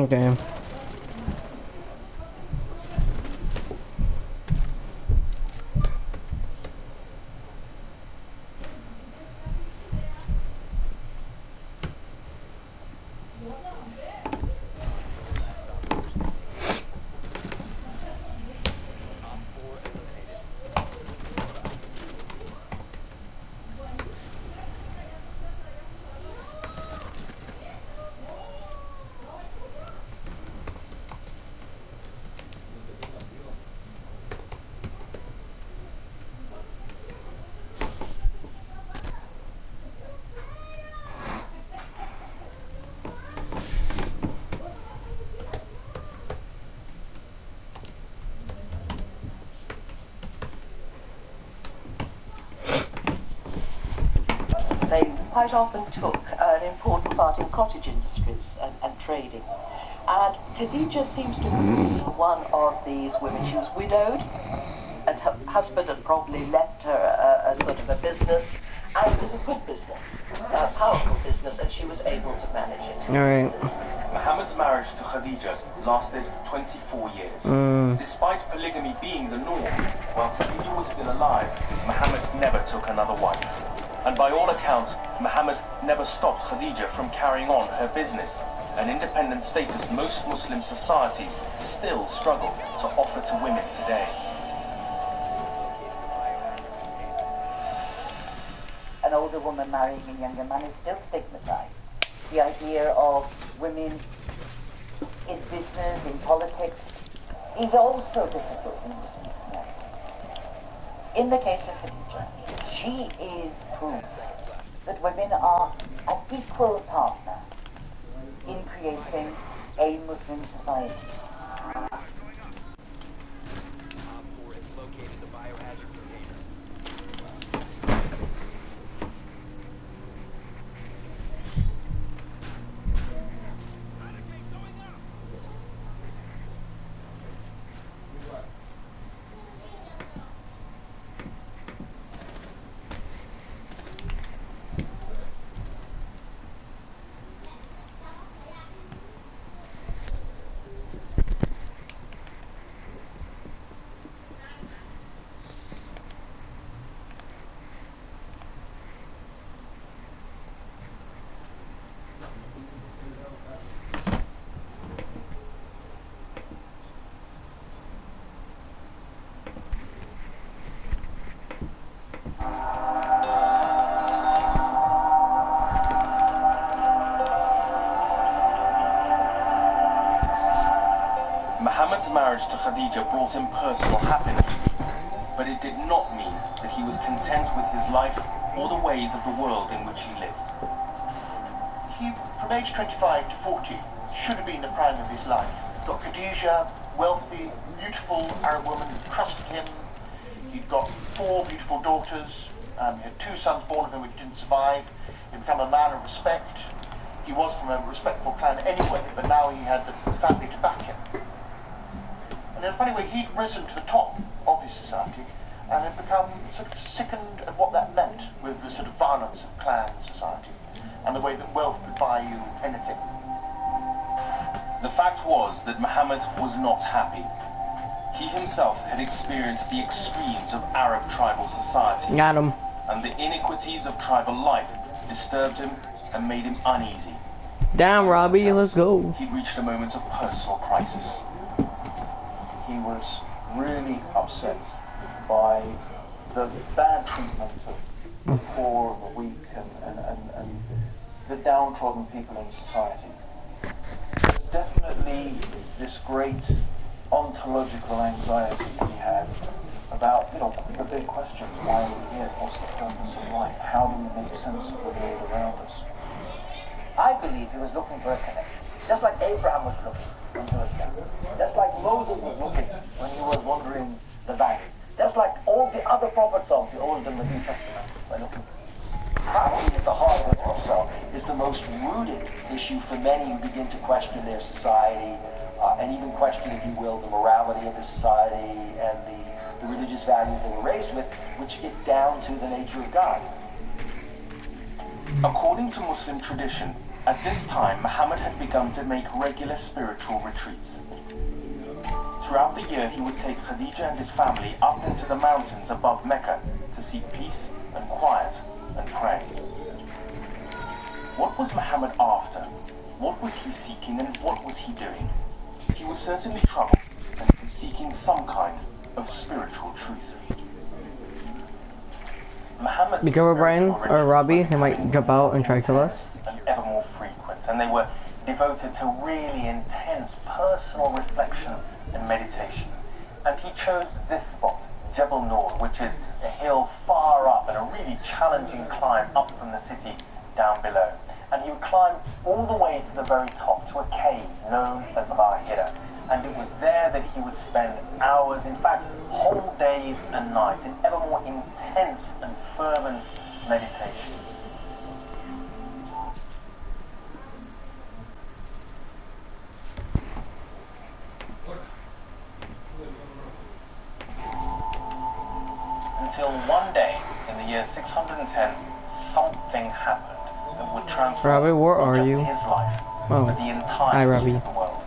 Okay. They quite often took an important part in cottage industries and trading. And Khadija seems to be one of these women. She was widowed, and her husband had probably left her a sort of a business, and it was a good business, a powerful business, and she was able to manage it. All right. Muhammad's marriage to Khadija lasted 24 years. Despite polygamy being the norm, while Khadija was still alive, Muhammad never took another wife. And by all accounts, Muhammad never stopped Khadija from carrying on her business, an independent status most Muslim societies still struggle to offer to women today. An older woman marrying a younger man is still stigmatized. The idea of women in business, in politics, is also difficult in Muslim society. In the case of Khadija, she is proof that women are an equal partner in creating a Muslim society. Muhammad's marriage to Khadija brought him personal happiness, but it did not mean that he was content with his life or the ways of the world in which he lived. He, from age 25 to 40, should have been the prime of his life. Got Khadija, wealthy, beautiful Arab woman who trusted him. He'd got 4 beautiful daughters. He had 2 sons born of him which didn't survive. He'd become a man of respect. He was from a respectable clan anyway, but now he had the family to back him. And in a funny way, he'd risen to the top of his society and had become sort of sickened at what that meant with the sort of violence of clan society and the way that wealth could buy you anything. The fact was that Muhammad was not happy. He himself had experienced the extremes of Arab tribal society. Got him. And the iniquities of tribal life disturbed him and made him uneasy. Down, Robbie, let's go. He reached a moment of personal crisis. He was really upset by the bad treatment of the poor and the weak and the downtrodden people in society. There's definitely this great ontological anxiety he had about, the big questions. Why are we here? What's the purpose of life? How do we make sense of the world around us? I believe he was looking for a connection, just like Abraham was looking when he was young, just like Moses was looking when he was wandering the valley, just like all the other prophets of the Old and the New Testament were looking. Probably at the heart of it also is the most rooted issue for many who begin to question their society and even question, if you will, the morality of the society and the religious values they were raised with, which get down to the nature of God. According to Muslim tradition, At this time, Muhammad had begun to make regular spiritual retreats. Throughout the year, he would take Khadija and his family up into the mountains above Mecca to seek peace and quiet and pray. What was Muhammad after? What was he seeking and what was he doing? He was certainly troubled and he was seeking some kind of spiritual truth. Muhammad's Be careful, Brian spiritual or Robbie. rituals They were might jump out and try to kill us. and ever more frequent, and they were devoted to really intense personal reflection and meditation. And he chose this spot, Jebel Nur, which is a hill far up and a really challenging climb up from the city down below. And he would climb all the way to the very top, to a cave known as Hira. And it was there that he would spend hours, in fact, whole days and nights, in ever more intense and fervent meditation. Until one day, in the year 610, something happened that would transform Robbie, where not are just you? his life, Oh. but the entire Hi, history Robbie. of the world.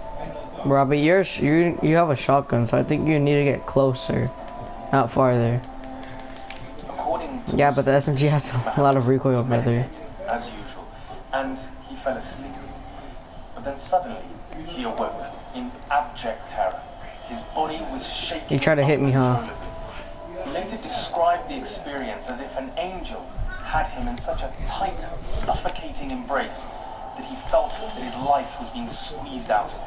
Robbie, you have a shotgun, so I think you need to get closer, not farther. According to Yeah, but the SMG has a lot of recoil, brother. meditating, as usual, and he fell asleep. But then suddenly, he awoke in abject terror. His body was shaking. You tried to hit me, huh? uncontrollably. He later described the experience as if an angel had him in such a tight, suffocating embrace that he felt that his life was being squeezed out of him.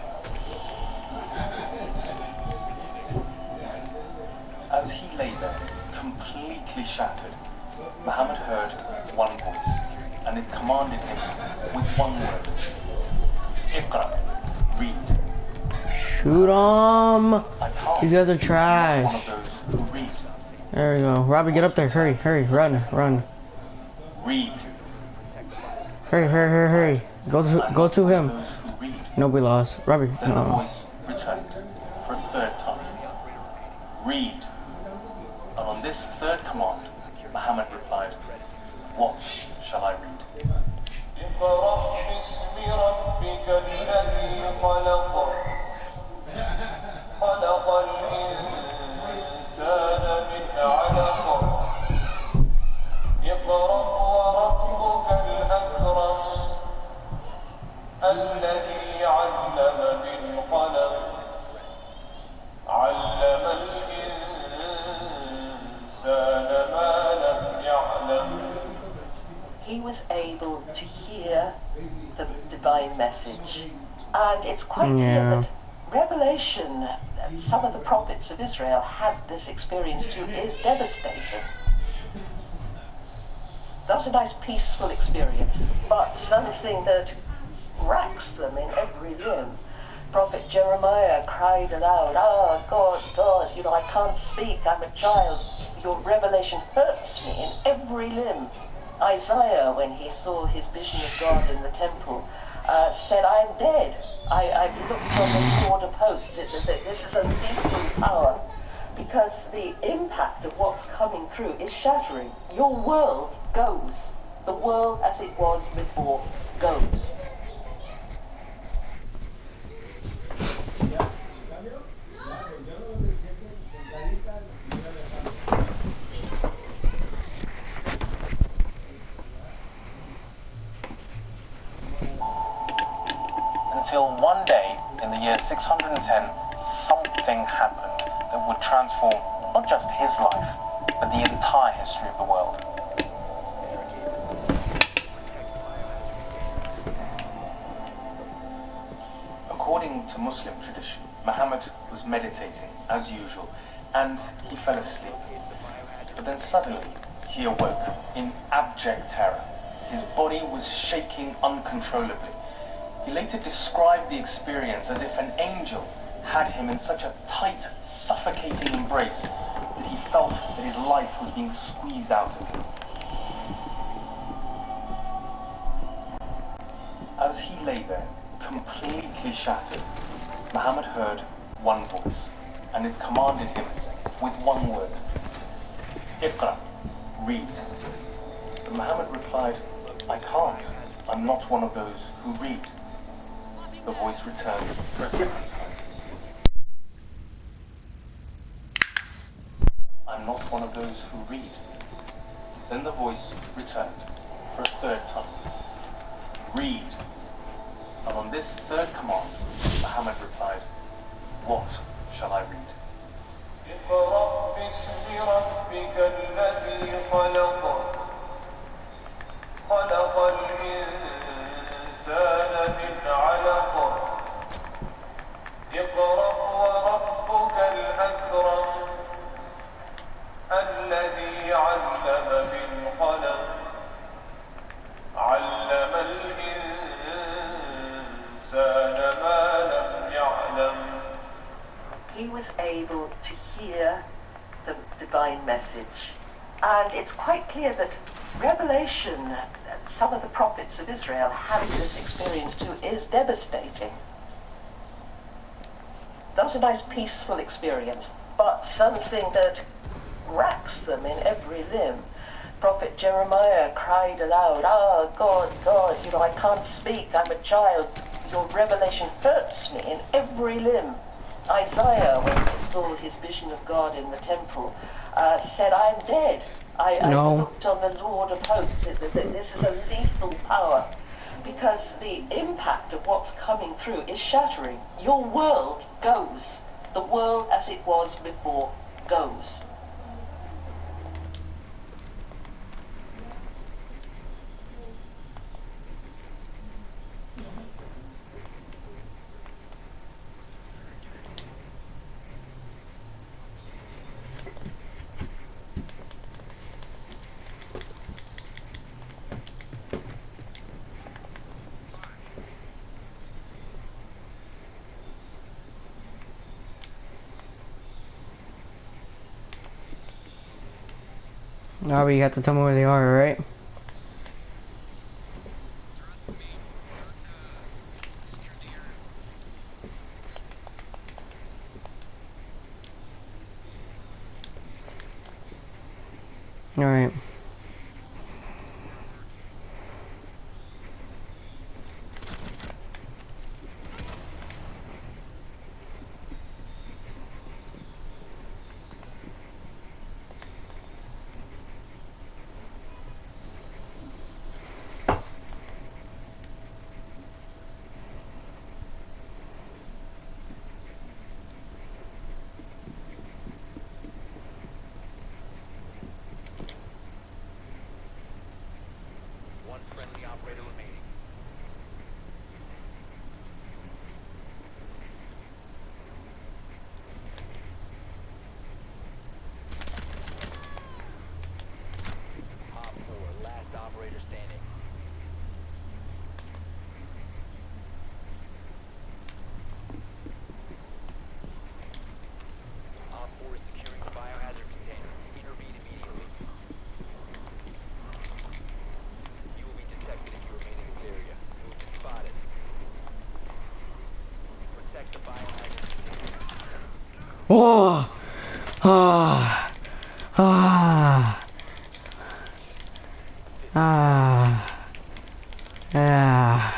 As he lay there, completely shattered, Muhammad heard one voice, and it commanded him with one word: Iqra, read. Shoot 'em! I can't. These guys are One trash. of those who read. There we go. Robbie, get up there. Hurry, hurry, run, run. Read. Hurry, hurry, hurry, hurry. Go to him. Those who read. No, we lost. Robbie, Then the no. voice returned for a third time. Read. And on this third command, Muhammad replied, what shall I read? اقرأ باسم ربك الذي خلق خلق الإنسان من علق اقرأ وربك الأكرم الذي علم بالقلم علم الإنسان ما لم يعلم. He was able to hear the divine message. And it's quite clear that Revelation, some of the prophets of Israel had this experience too, is devastating. Not a nice peaceful experience, but something that racks them in every limb. Prophet Jeremiah cried aloud, "Ah, God, God, I can't speak, I'm a child. Your revelation hurts me in every limb." Isaiah, when he saw his vision of God in the temple, said, "I am dead. I've looked on the border posts. This is a lethal power." Because the impact of what's coming through is shattering. Your world goes. The world as it was before goes. Until one day, in the year 610, something happened that would transform not just his life, but the entire history of the world. According to Muslim tradition, Muhammad was meditating as usual, and he fell asleep. But then suddenly, he awoke in abject terror. His body was shaking uncontrollably. He later described the experience as if an angel had him in such a tight, suffocating embrace that he felt that his life was being squeezed out of him. As he lay there, completely shattered, Muhammad heard one voice, and it commanded him with one word: Iqra, read. But Muhammad replied, "I can't. I'm not one of those who read. The voice returned for a second time. I'm not one of those who read. Then the voice returned for a third time. Read. And on this third command, Muhammad replied, what shall I read? اقرأ باسم ربك الذي خلق خلق الإنسان من علق اقرأ وربك الأكرم الذي علم بالقلم علم الإنسان ما لم يعلم. He was able to hear the divine message. And it's quite clear that revelation, some of the prophets of Israel having this experience too, is devastating. Not a nice peaceful experience, but something that racks them in every limb. Prophet Jeremiah cried aloud, "Ah, God, God, I can't speak, I'm a child. Your revelation hurts me in every limb." Isaiah, when he saw his vision of God in the temple, said, "I'm dead. I looked on the Lord of hosts." This is a lethal power, because the impact of what's coming through is shattering. Your world goes. The world as it was before goes. Now you have to tell me where they are, right? Alright. One friendly operator remaining. Op 4, last operator standing. Op 4 is securing the biohazard container. Intervene immediately. You will be detected if you remain in this area. You will be spotted. Protect the biohazard container. Oh! Ah! Ah! Ah! Yeah.